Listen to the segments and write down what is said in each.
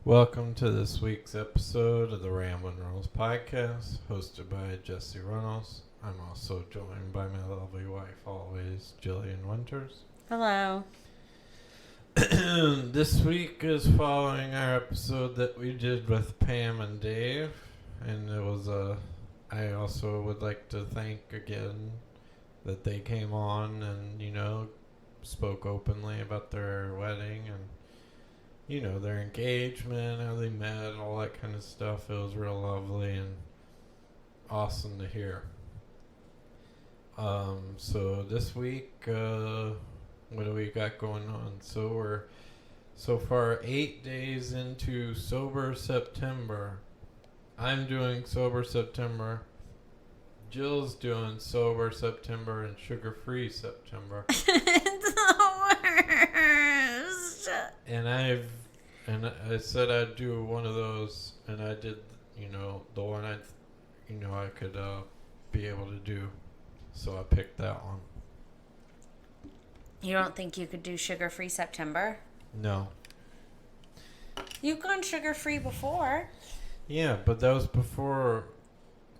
Welcome to this week's episode of the Ramblin' Rules podcast, hosted by Jesse Runnels. I'm also joined by my lovely wife, always, Jillian Winters. Hello. This week is following our episode that we did with Pam and Dave, and it was I also would like to thank again that they came on and, spoke openly about their wedding and their engagement, how they met, all that kind of stuff. It was real lovely and awesome to hear. So this week, what do we got going on? So we're so far 8 days into Sober September. I'm doing Sober September. Jill's doing Sober September and Sugar-Free September. It's the worst. And I said I'd do one of those, and I did, the one I could be able to do. So I picked that one. You don't think you could do sugar-free September? No. You've gone sugar-free before. Yeah, but that was before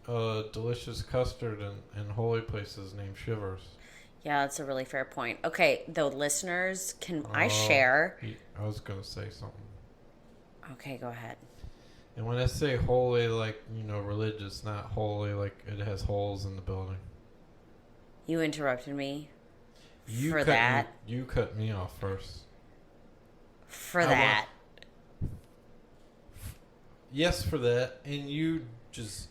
delicious custard and holy places named Shivers. Yeah, that's a really fair point. Okay, the listeners, can I share? I was going to say something. Okay, go ahead. And when I say holy, like, religious, not holy, like it has holes in the building. You interrupted me You cut me off first. For that. Yes, for that. And you just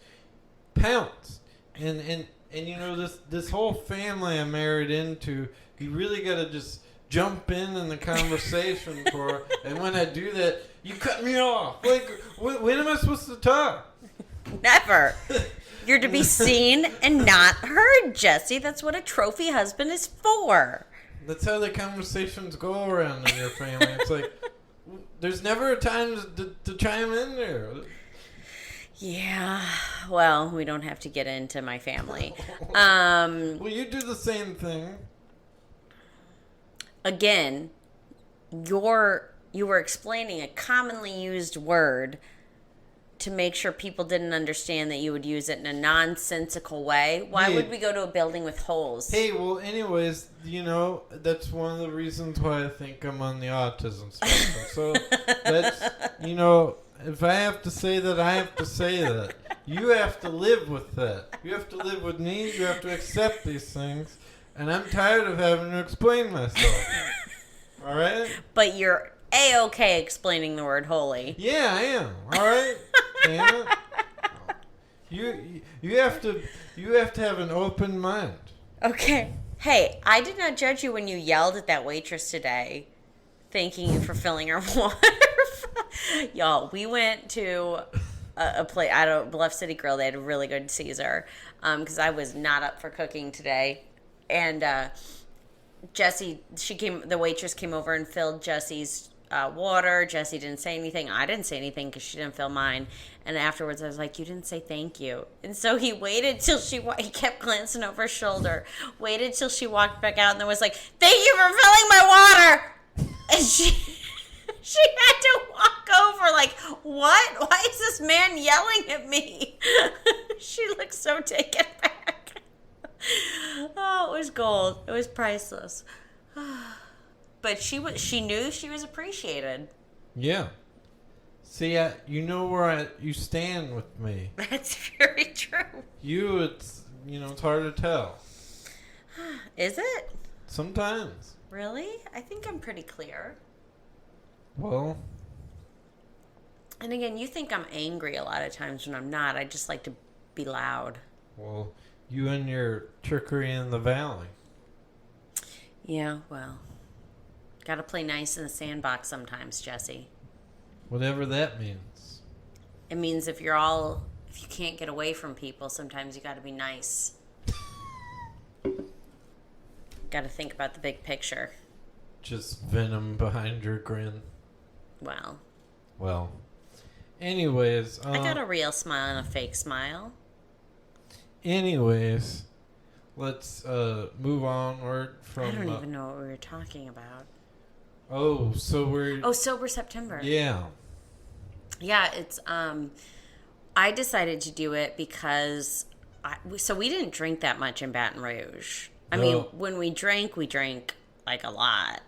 pounce. And this whole family I married into, you really got to just jump in the conversation for. And when I do that, you cut me off. Like, when am I supposed to talk? Never. You're to be seen and not heard, Jesse. That's what a trophy husband is for. That's how the conversations go around in your family. It's like, there's never a time to chime in there. Yeah, well, we don't have to get into my family. Well, you do the same thing. Again, you were explaining a commonly used word to make sure people didn't understand that you would use it in a nonsensical way. Why would we go to a building with holes? Hey, well, anyways, that's one of the reasons why I think I'm on the autism spectrum. So that's, if I have to say that, I have to say that. You have to live with that. You have to live with me. You have to accept these things. And I'm tired of having to explain myself. All right? But you're A-okay explaining the word holy. Yeah, I am. All right? Damn it. You have to have an open mind. Okay. Hey, I did not judge you when you yelled at that waitress today, thanking you for filling her water. Y'all, we went to a place at a Bluff City Grill. They had a really good Caesar because I was not up for cooking today. And Jessie, the waitress came over and filled Jessie's water. Jessie didn't say anything. I didn't say anything because she didn't fill mine. And afterwards, I was like, you didn't say thank you. And so he waited till he kept glancing over his shoulder, waited till she walked back out, and then was like, thank you for filling my water. And she had to walk over like, what? Why is this man yelling at me? She looked so taken back. Oh, it was gold. It was priceless. But she knew she was appreciated. Yeah. See, you know where you stand with me. That's very true. It's hard to tell. Is it? Sometimes. Really? I think I'm pretty clear. Well. And again, you think I'm angry a lot of times when I'm not. I just like to be loud. Well, you and your trickery in the valley. Yeah, well. Gotta play nice in the sandbox sometimes, Jesse. Whatever that means. It means if you can't get away from people, sometimes you gotta be nice. Gotta think about the big picture. Just venom behind your grin. Well. Anyways. I got a real smile and a fake smile. Anyways, let's move onward from... I don't even know what we were talking about. Oh, so we're... Oh, Sober September. Yeah. Yeah, it's I decided to do it because so we didn't drink that much in Baton Rouge. I mean, No. when we drank like a lot,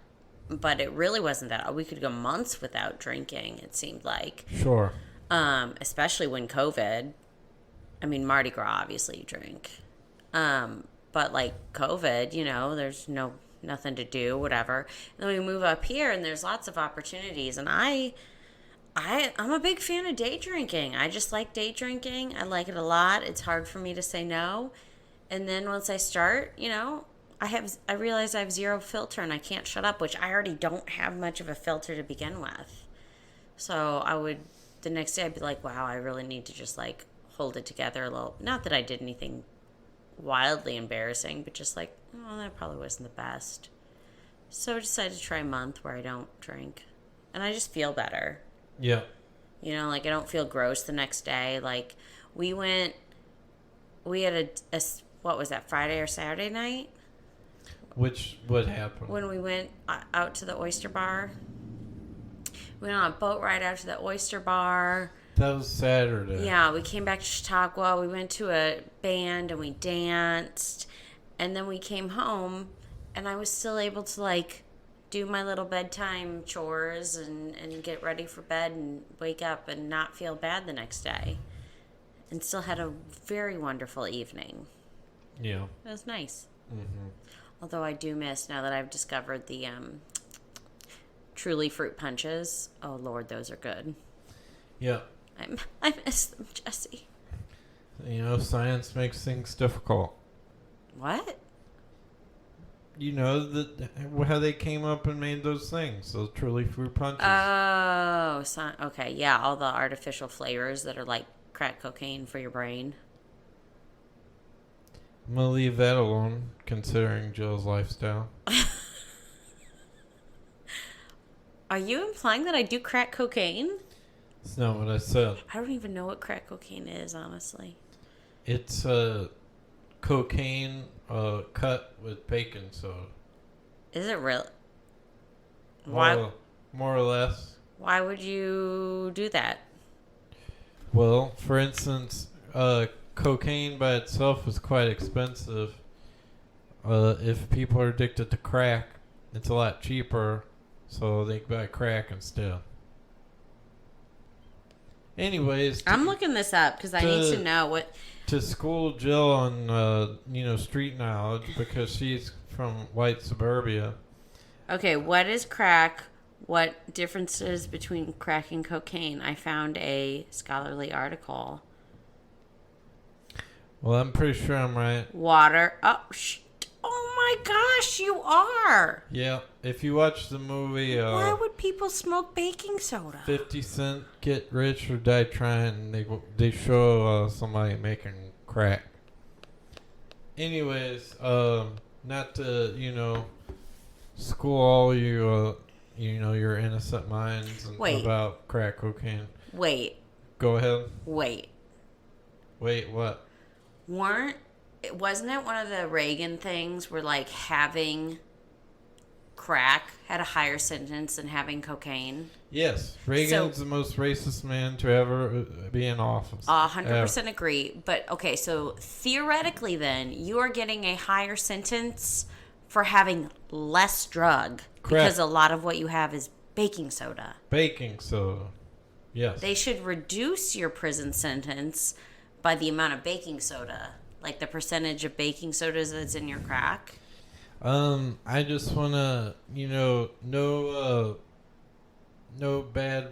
but it really wasn't that. We could go months without drinking, it seemed like. Sure. Especially when COVID. I mean, Mardi Gras, obviously you drink. But like COVID, there's nothing to do, whatever. And then we move up here and there's lots of opportunities. And I'm a big fan of day drinking. I just like day drinking. I like it a lot. It's hard for me to say no. And then once I start, I realize I have zero filter and I can't shut up, which I already don't have much of a filter to begin with. So the next day I'd be like, wow, I really need to just like hold it together a little. Not that I did anything wildly embarrassing, but just like, oh, that probably wasn't the best. So I decided to try a month where I don't drink. And I just feel better. Yeah. Like I don't feel gross the next day. Like we had a what was that, Friday or Saturday night? What happened? When we went out to the oyster bar. We went on a boat ride out to the oyster bar. That was Saturday. Yeah, we came back to Chautauqua. We went to a band and we danced. And then we came home and I was still able to like do my little bedtime chores and get ready for bed and wake up and not feel bad the next day. And still had a very wonderful evening. Yeah. It was nice. Mm-hmm. Although I do miss, now that I've discovered the Truly fruit punches. Oh, Lord, those are good. Yeah. I miss them, Jesse. Science makes things difficult. What? How they came up and made those things, those Truly fruit punches. Oh, okay. Yeah, all the artificial flavors that are like crack cocaine for your brain. I'm going to leave that alone, considering Jill's lifestyle. Are you implying that I do crack cocaine? That's not what I said. I don't even know what crack cocaine is, honestly. It's cocaine cut with baking soda. Is it real? Why? More or less. Why would you do that? Well, for instance, cocaine by itself is quite expensive. If people are addicted to crack, it's a lot cheaper, so they buy crack instead. Anyways, I'm looking this up because I need to know what. To school Jill on street knowledge, because she's from white suburbia. Okay, what is crack? What differences between crack and cocaine? I found a scholarly article. Well, I'm pretty sure I'm right. Water. Oh my gosh, you are. Yeah, if you watch the movie... Why would people smoke baking soda? 50 Cent, Get Rich or Die Trying, they show somebody making crack. Anyways, not to, school all you, your innocent minds about crack cocaine. Wait. Go ahead. Wait, what? Wasn't it one of the Reagan things where like having crack had a higher sentence than having cocaine? Yes, Reagan's the most racist man to ever be in office. 100% agree. But okay, so theoretically then, you are getting a higher sentence for having less drug. Correct. Because a lot of what you have is baking soda. Baking soda, yes. They should reduce your prison sentence by the amount of baking soda. Like the percentage of baking soda that's in your crack. I just want to, no bad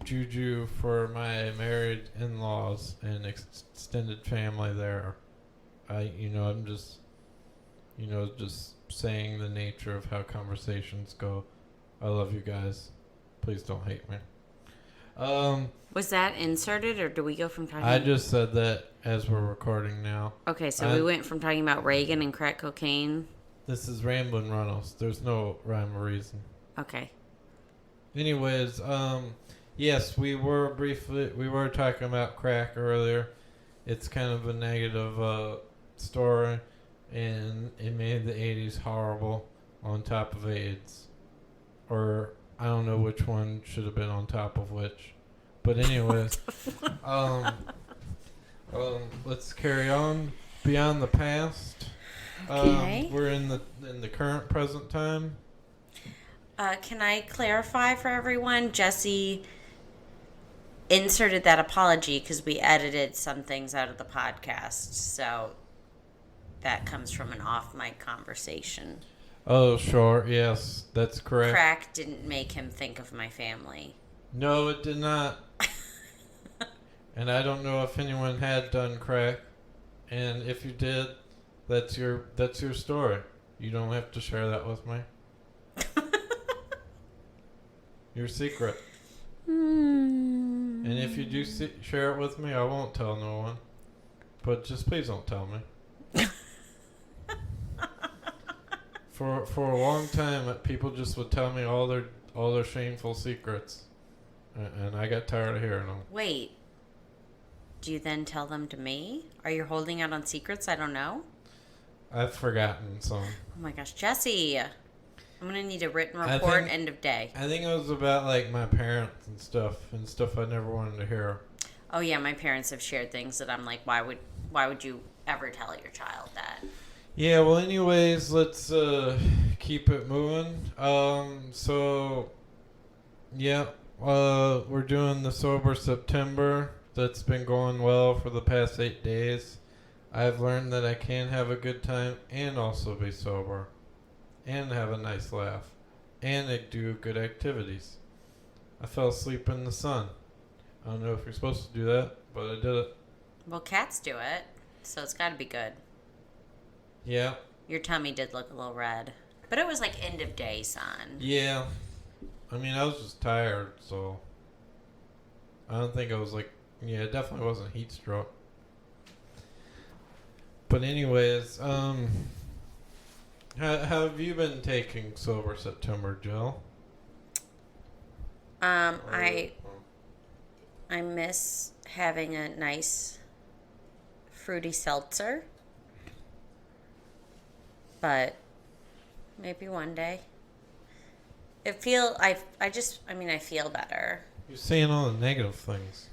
juju for my married in-laws and extended family there. I'm just, just saying the nature of how conversations go. I love you guys. Please don't hate me. Was that inserted, or do we go from talking? I just said that as we're recording now. Okay, so we went from talking about Reagan and crack cocaine. This is Ramblin' Runnels. There's no rhyme or reason. Okay. Anyways, yes, we were talking about crack earlier. It's kind of a negative story, and it made the 80s horrible on top of AIDS. Or I don't know which one should have been on top of which. But anyways, let's carry on. Beyond the past. Okay. We're in the current present time. Can I clarify for everyone? Jesse inserted that apology because we edited some things out of the podcast. So that comes from an off-mic conversation. Oh, sure. Yes, that's correct. Crack didn't make him think of my family. No, it did not. And I don't know if anyone had done crack. And if you did, that's your story. You don't have to share that with me. Your secret. And if you do share it with me, I won't tell no one. But just please don't tell me. For a long time, people just would tell me all their shameful secrets, and I got tired of hearing them. Wait. Do you then tell them to me? Are you holding out on secrets I don't know? I've forgotten some. Oh my gosh, Jesse. I'm going to need a written report end of day. I think it was about like my parents and stuff I never wanted to hear. Oh yeah, my parents have shared things that I'm like, why would you ever tell your child that? Yeah, well anyways, let's keep it moving. We're doing the Sober September. That's been going well for the past 8 days. I've learned that I can have a good time and also be sober. And have a nice laugh. And do good activities. I fell asleep in the sun. I don't know if you're supposed to do that, but I did it. Well, cats do it, so it's got to be good. Yeah. Your tummy did look a little red. But it was like end of day sun. Yeah. I mean, I was just tired, so I don't think I was like, yeah, it definitely wasn't heat stroke. But anyways, how have you been taking Sober September, Jill? I miss having a nice fruity seltzer. But maybe one day. I feel better. You're saying all the negative things.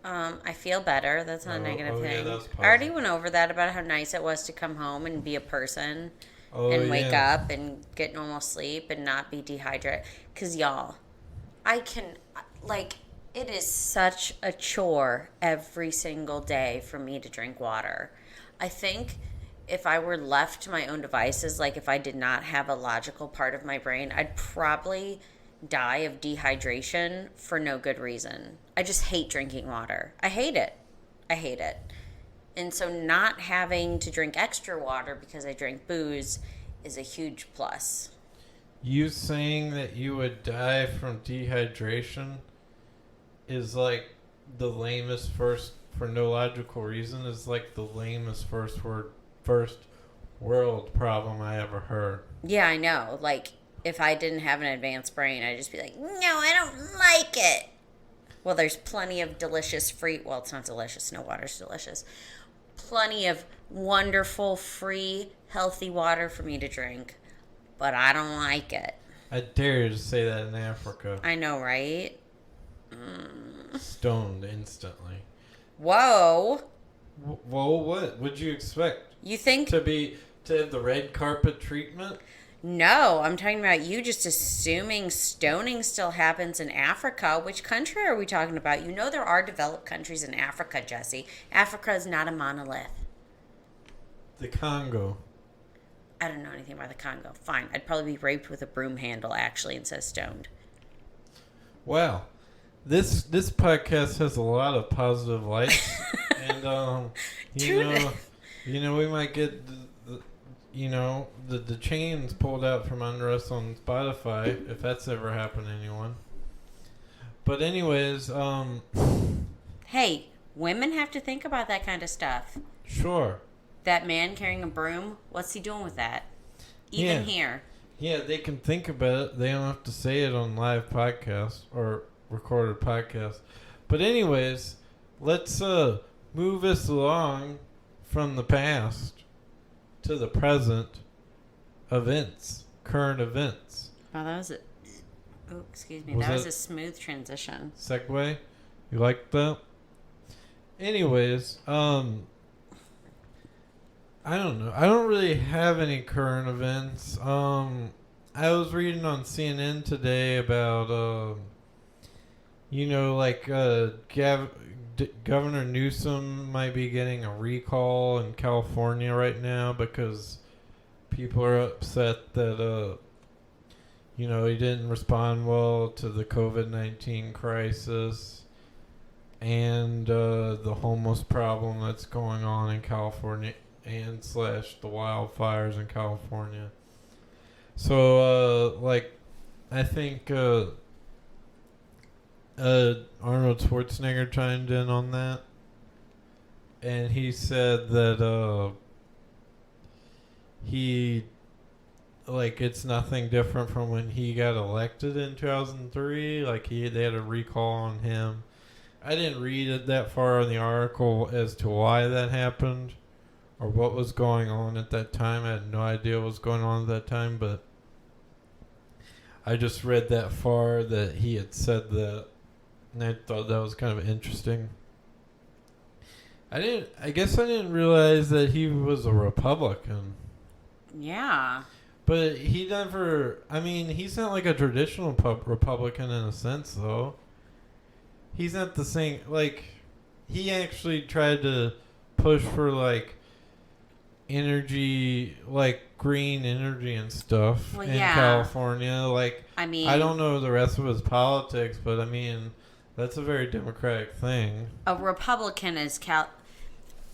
I feel better. That's not a negative thing. Yeah, that's positive. I already went over that about how nice it was to come home and be a person and wake up and get normal sleep and not be dehydrated. Because, y'all, it is such a chore every single day for me to drink water. I think if I were left to my own devices, like if I did not have a logical part of my brain, I'd probably die of dehydration for no good reason. I just hate drinking water. I hate it. And so not having to drink extra water because I drink booze is a huge plus. You saying that you would die from dehydration is like the lamest first, for no logical reason, is like the lamest first world problem I ever heard. Yeah, I know. Like, if I didn't have an advanced brain, I'd just be like, no, I don't like it. Well, there's plenty of delicious free... Well, it's not delicious. No water's delicious. Plenty of wonderful, free, healthy water for me to drink. But I don't like it. I dare you to say that in Africa. I know, right? Stoned instantly. Whoa. Whoa, what? What'd you expect? You think... To have the red carpet treatment? No, I'm talking about you just assuming stoning still happens in Africa. Which country are we talking about? You know there are developed countries in Africa, Jesse. Africa is not a monolith. The Congo. I don't know anything about the Congo. Fine. I'd probably be raped with a broom handle, actually, instead of stoned. Wow. This podcast has a lot of positive lights. And, we might get... the chains pulled out from under us on Spotify, if that's ever happened to anyone. But anyways, Hey, women have to think about that kind of stuff. Sure. That man carrying a broom, what's he doing with that? Even here. Yeah, they can think about it. They don't have to say it on live podcast or recorded podcast. But anyways, let's move us along from the past to the present events, current events. Oh, that was Oh, excuse me. Was That was that- a smooth transition. Segue? You like that? Anyways, I don't know. I don't really have any current events. I was reading on CNN today about, Governor Newsom might be getting a recall in California right now because people are upset that, he didn't respond well to the COVID-19 crisis and the homeless problem that's going on in California and / the wildfires in California. So, I think Arnold Schwarzenegger chimed in on that, and he said that it's nothing different from when he got elected in 2003. They had a recall on him. I didn't read it that far in the article as to why that happened or what was going on at that time. I had no idea what was going on at that time, but I just read that far that he had said that, and I thought that was kind of interesting. I guess I didn't realize that he was a Republican. Yeah. But he's not like a traditional Republican in a sense, though. He's not the same, he actually tried to push for, energy, green energy and stuff in California. I don't know the rest of his politics, but, that's a very democratic thing. A Republican is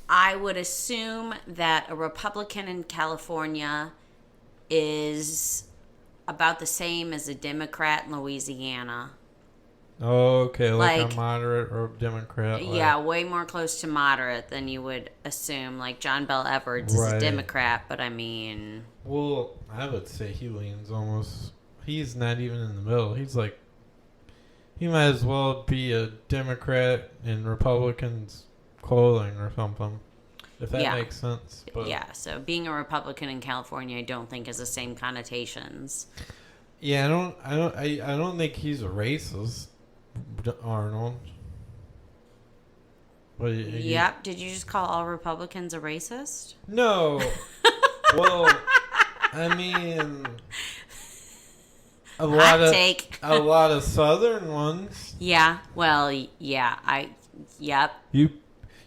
I would assume that a Republican in California is about the same as a Democrat in Louisiana. Oh, okay, a moderate or Democrat. Yeah, way more close to moderate than you would assume. John Bel Edwards is a Democrat, but Well, I would say he leans almost... He's not even in the middle. He's he might as well be a Democrat in Republicans' clothing or something. If that makes sense. But yeah, so being a Republican in California, I don't think has the same connotations. Yeah, I don't think he's a racist, Arnold. What, yep. Did you just call all Republicans a racist? No. Well, a lot of Southern ones. Yeah. Well, yeah. Yep.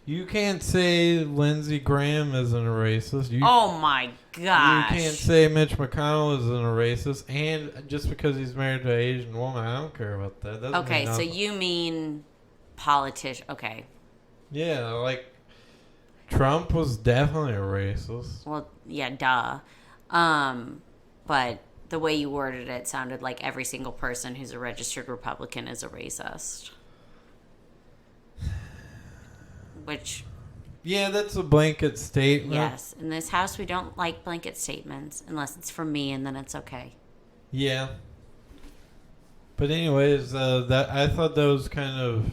You can't say Lindsey Graham isn't a racist. Oh my gosh. You can't say Mitch McConnell isn't a racist, and just because he's married to an Asian woman, I don't care about that. Okay, so you mean politician? Okay. Yeah, Trump was definitely a racist. Well, yeah, duh. But the way you worded it sounded like every single person who's a registered Republican is a racist. Which... Yeah, that's a blanket statement. Yes. In this house, we don't like blanket statements unless it's from me, and then it's okay. Yeah. But anyways, I thought that was kind of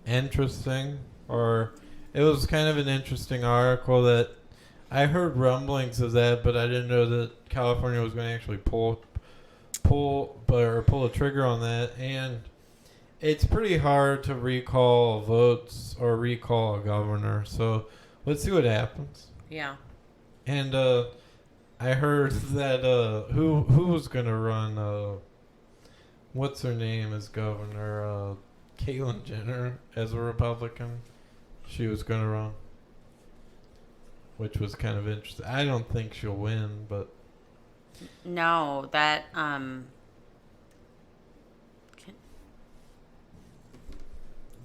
interesting, or it was kind of an interesting article that I heard rumblings of that, but I didn't know that California was going to actually pull a trigger on that. And it's pretty hard to recall votes or recall a governor. So let's see what happens. Yeah. And I heard that who was going to run, what's her name as governor, Caitlyn Jenner as a Republican. She was going to run, which was kind of interesting. I don't think she'll win, but... No, that...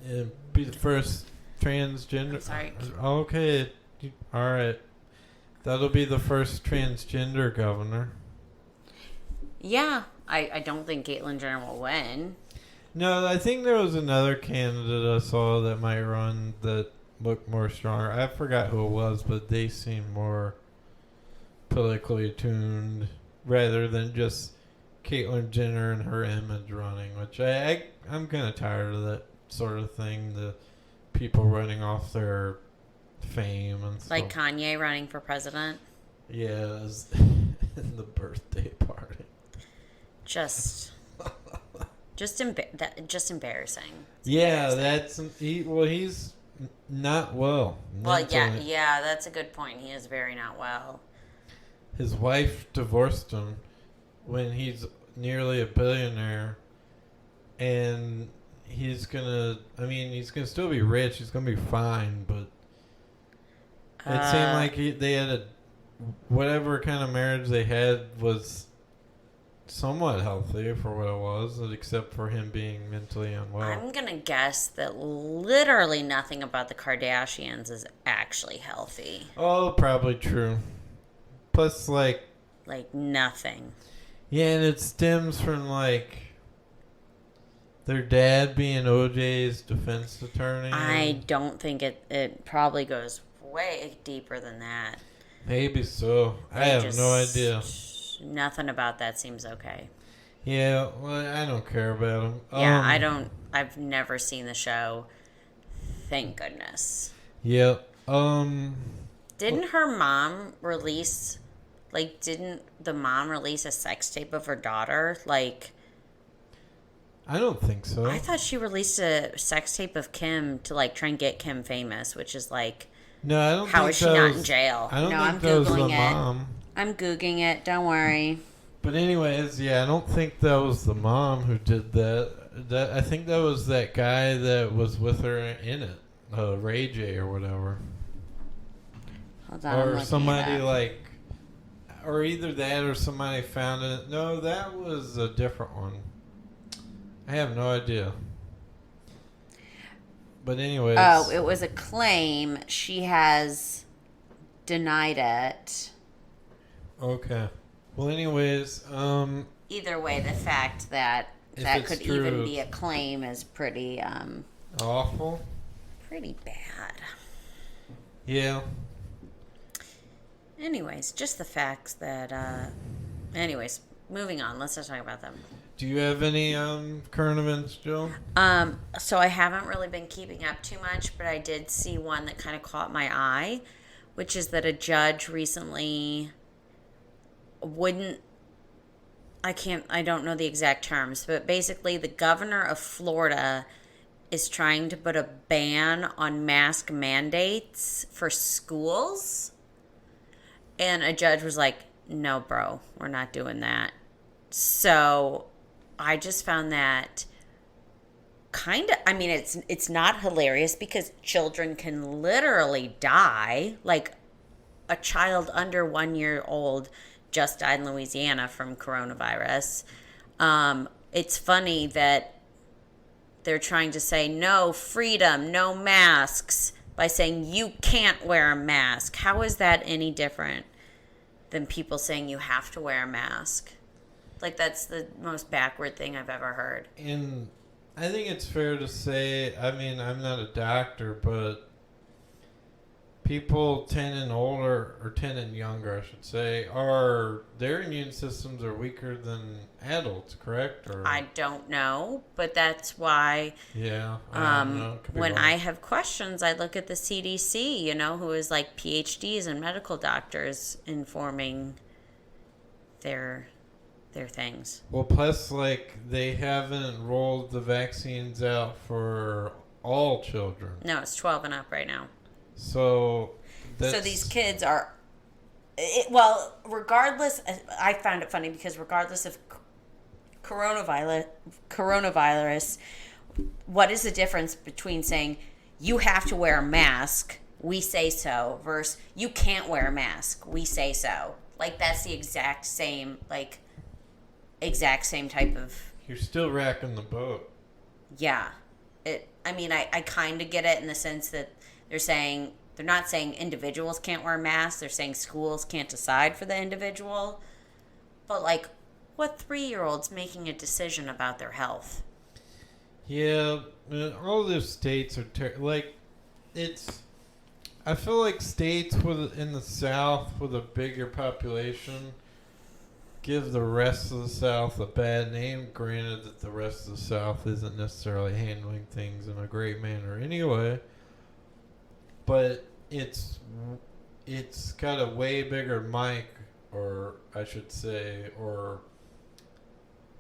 It'd be the first transgender... I'm sorry. Okay, all right. That'll be the first transgender governor. Yeah, I don't think Caitlyn Jenner will win. No, I think there was another candidate I saw that might run that looked more stronger. I forgot who it was, but they seemed more politically attuned rather than just Caitlyn Jenner and her image running, which I'm kind of tired of that sort of thing, the people running off their fame and stuff. Like Kanye running for president? Yeah, in the birthday party. Just... Just just embarrassing. It's Yeah, embarrassing. he's not well. Well, Mentally. yeah, that's a good point. He is very not well. His wife divorced him when he's nearly a billionaire, and he's gonna still be rich. He's gonna be fine, but it seemed like they had whatever kind of marriage they had was somewhat healthy for what it was, except for him being mentally unwell. I'm gonna guess that literally nothing about the Kardashians is actually healthy. Oh, probably true. Plus, like nothing. yeah, and it stems from their dad being OJ's defense attorney. I don't think it probably goes way deeper than that. Maybe so. I have no idea. Nothing about that seems okay. Yeah, well, I don't care about him. Yeah, I don't. I've never seen the show. Thank goodness. Yeah. Didn't her mom release? Didn't the mom release a sex tape of her daughter? I don't think so. I thought she released a sex tape of Kim to try and get Kim famous, which is no, I don't. How think is she that not was, in jail? I don't No, think I'm that was the Googling it. mom. I'm Googling it. Don't worry. But anyways, yeah, I don't think that was the mom who did that. I think that was that guy that was with her in it, Ray J or whatever. Hold on, I'm Or looking somebody it up. or either that or somebody found it. No, that was a different one. I have no idea. But anyways. Oh, it was a claim. She has denied it. Okay. Well, anyways, Either way, the fact that If that it's could true, even be a claim is pretty awful. pretty bad. Yeah. Anyways, just the facts that anyways, moving on. Let's not talk about them. Do you have any current events, Jill? So I haven't really been keeping up too much, but I did see one that kind of caught my eye, which is that a judge recently I don't know the exact terms, but basically the governor of Florida is trying to put a ban on mask mandates for schools. And a judge was like, no, bro, we're not doing that. So I just found that it's not hilarious because children can literally die. A child under 1 year old just died in Louisiana from coronavirus. It's funny that they're trying to say no freedom, no masks by saying you can't wear a mask. How is that any different than people saying you have to wear a mask? That's the most backward thing I've ever heard. And I think it's fair to say, I'm not a doctor, but people 10 and older, or 10 and younger, I should say, their immune systems are weaker than adults, correct? Or I don't know, but that's why yeah, I don't know. Could be when wrong. I have questions, I look at the CDC, who is PhDs and medical doctors informing their things. Well, plus, they haven't rolled the vaccines out for all children. No, it's 12 and up right now. So these kids are, regardless, I found it funny because regardless of coronavirus, what is the difference between saying you have to wear a mask, we say so, versus you can't wear a mask, we say so? That's the exact same type of... You're still racking the boat. Yeah. I kind of get it in the sense that they're not saying individuals can't wear masks. They're saying schools can't decide for the individual. But, what 3-year-old's making a decision about their health? Yeah, all those states are I feel like states in the South with a bigger population give the rest of the South a bad name. Granted that the rest of the South isn't necessarily handling things in a great manner anyway. But it's got a way bigger mic, or I should say, or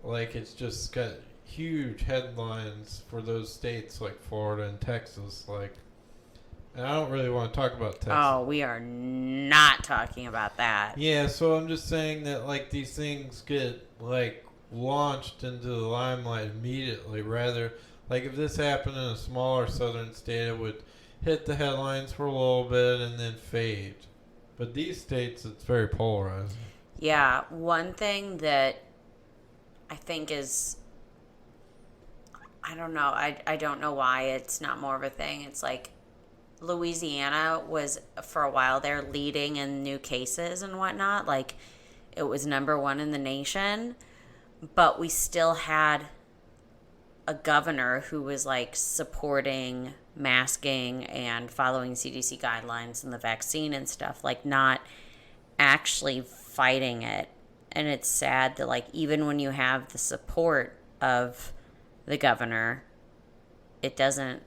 it's just got huge headlines for those states like Florida and Texas. And I don't really want to talk about Texas. Oh, we are not talking about that. Yeah, so I'm just saying that these things get launched into the limelight immediately. Rather, if this happened in a smaller southern state, it would hit the headlines for a little bit and then fade. But these states, it's very polarizing. Yeah, one thing that I think is, I don't know, I don't know why it's not more of a thing. It's Louisiana was for a while there leading in new cases and whatnot. It was number one in the nation, but we still had a governor who was supporting masking and following CDC guidelines and the vaccine and stuff, not actually fighting it. And it's sad that even when you have the support of the governor, it doesn't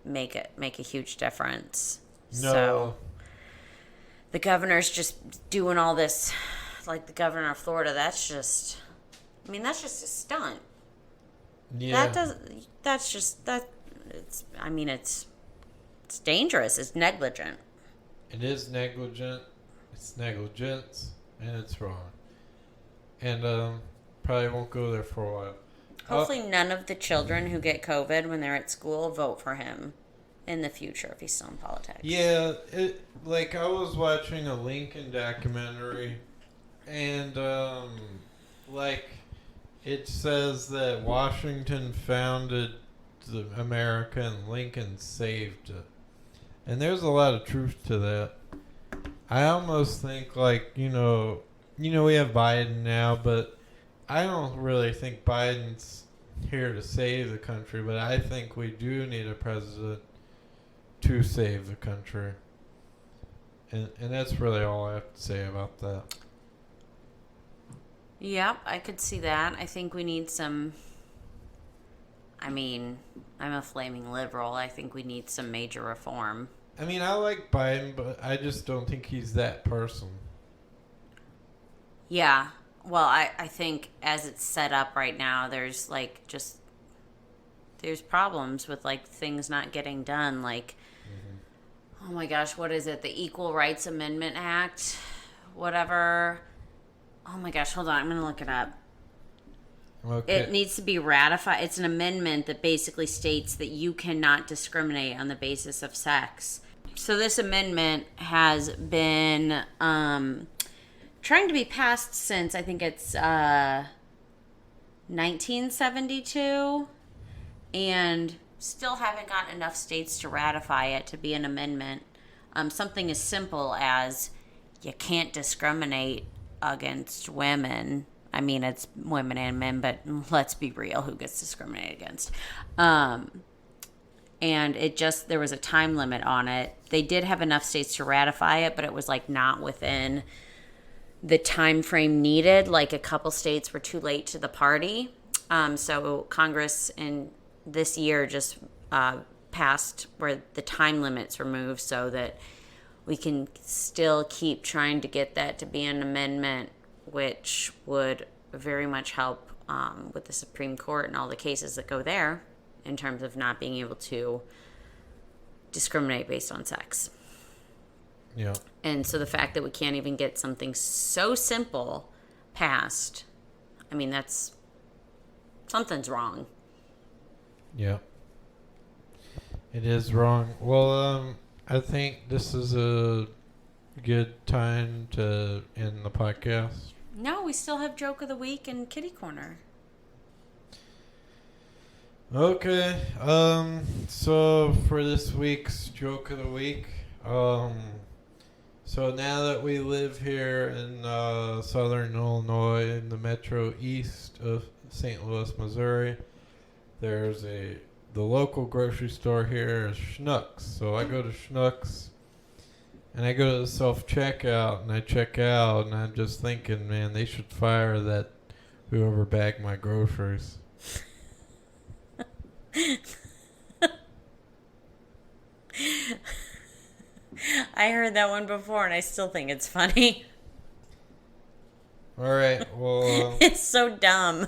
make a huge difference. No. So the governor's just doing all this, the governor of Florida. That's just a stunt. Yeah. It's dangerous. It's negligent. It is negligent. It's negligence, and it's wrong. And probably won't go there for a while. Hopefully none of the children who get COVID when they're at school vote for him in the future if he's still in politics. Yeah, I was watching a Lincoln documentary, and it says that Washington founded America and Lincoln saved it. And there's a lot of truth to that. I almost think we have Biden now, but I don't really think Biden's here to save the country, but I think we do need a president to save the country. And that's really all I have to say about that. Yep, I could see that. I think we need some... I'm a flaming liberal. I think we need some major reform. I like Biden, but I just don't think he's that person. Yeah. Well, I think as it's set up right now, there's there's problems with things not getting done. Oh my gosh, what is it? The Equal Rights Amendment Act, whatever. Oh my gosh, hold on, I'm gonna look it up. Okay. It needs to be ratified. It's an amendment that basically states that you cannot discriminate on the basis of sex. So this amendment has been trying to be passed since I think it's 1972, and still haven't gotten enough states to ratify it to be an amendment. Something as simple as you can't discriminate against women. It's women and men, but let's be real, who gets discriminated against? And there was a time limit on it. They did have enough states to ratify it, but it was not within the time frame needed. A couple states were too late to the party. So Congress in this year just passed where the time limits removed so that we can still keep trying to get that to be an amendment, which would very much help with the Supreme Court and all the cases that go there in terms of not being able to discriminate based on sex. Yeah. And so the fact that we can't even get something so simple passed, that's... something's wrong. Yeah. It is wrong. Well, I think this is a good time to end the podcast. No, we still have Joke of the Week and Kitty Corner. Okay. So for this week's Joke of the Week, so now that we live here in southern Illinois in the metro east of St. Louis, Missouri, there's the local grocery store here is Schnucks. So I go to Schnucks and I go to the self-checkout and I check out and I'm just thinking, man, they should fire that whoever bagged my groceries. I heard that one before and I still think it's funny. All right, well... It's so dumb,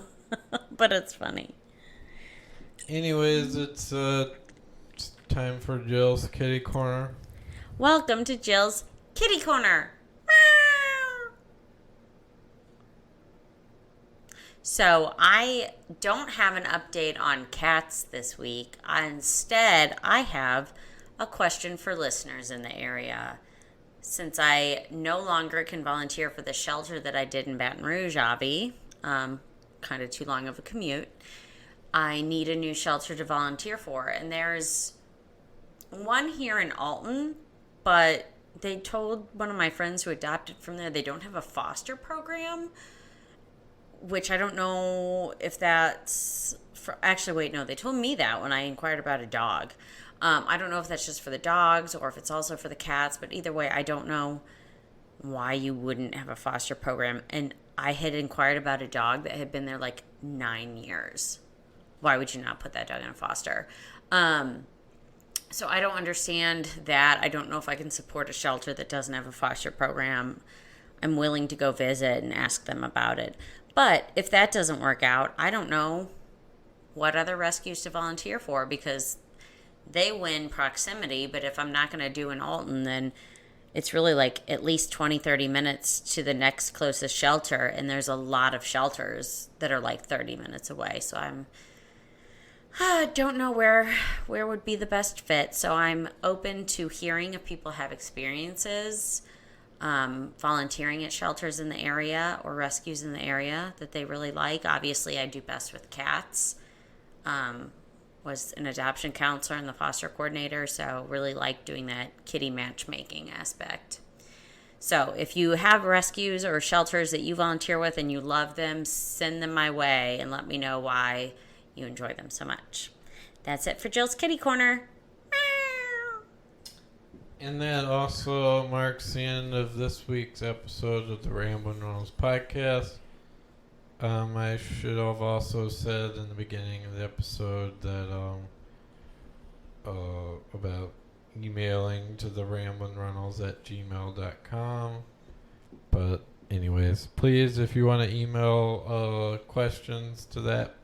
but it's funny. Anyways, it's time for Jill's Kitty Corner. Welcome to Jill's Kitty Corner. Meow. So I don't have an update on cats this week. Instead, I have a question for listeners in the area. Since I no longer can volunteer for the shelter that I did in Baton Rouge, kind of too long of a commute, I need a new shelter to volunteer for. And there's one here in Alton, but they told one of my friends who adopted from there they don't have a foster program, which I don't know if that's for, actually, wait, no, they told me that when I inquired about a dog. I don't know if that's just for the dogs or if it's also for the cats, but either way, I don't know why you wouldn't have a foster program. And I had inquired about a dog that had been there like 9 years. Why would you not put that dog in a foster? So I don't understand that. I don't know if I can support a shelter that doesn't have a foster program. I'm willing to go visit and ask them about it. But if that doesn't work out, I don't know what other rescues to volunteer for, because they win proximity. But if I'm not going to do an Alton, then it's really like at least 20, 30 minutes to the next closest shelter. And there's a lot of shelters that are like 30 minutes away. So I don't know where would be the best fit. So I'm open to hearing if people have experiences volunteering at shelters in the area or rescues in the area that they really like. Obviously, I do best with cats. Was an adoption counselor and the foster coordinator, so really like doing that kitty matchmaking aspect. So if you have rescues or shelters that you volunteer with and you love them, send them my way and let me know why you enjoy them so much. That's it for Jill's Kitty Corner. Meow. And that also marks the end of this week's episode of the Ramblin' Reynolds podcast. I should have also said in the beginning of the episode that about emailing to the ramblinreynolds@gmail.com. But anyways, please, if you want to email questions to that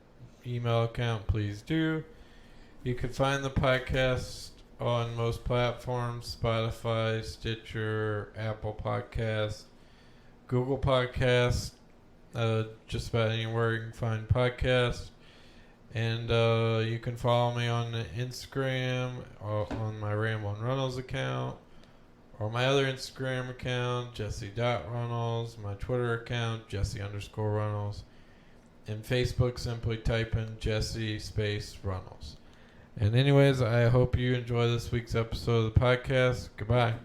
email account, please do. You can find the podcast on most platforms: Spotify, Stitcher, Apple Podcasts, Google Podcasts, just about anywhere you can find podcasts. And you can follow me on Instagram on my Ramblin' Reynolds account, or my other Instagram account, Jesse.Reynolds, my Twitter account, Jesse_Reynolds, and Facebook, simply type in Jesse space Reynolds. And anyways, I hope you enjoy this week's episode of the podcast. Goodbye.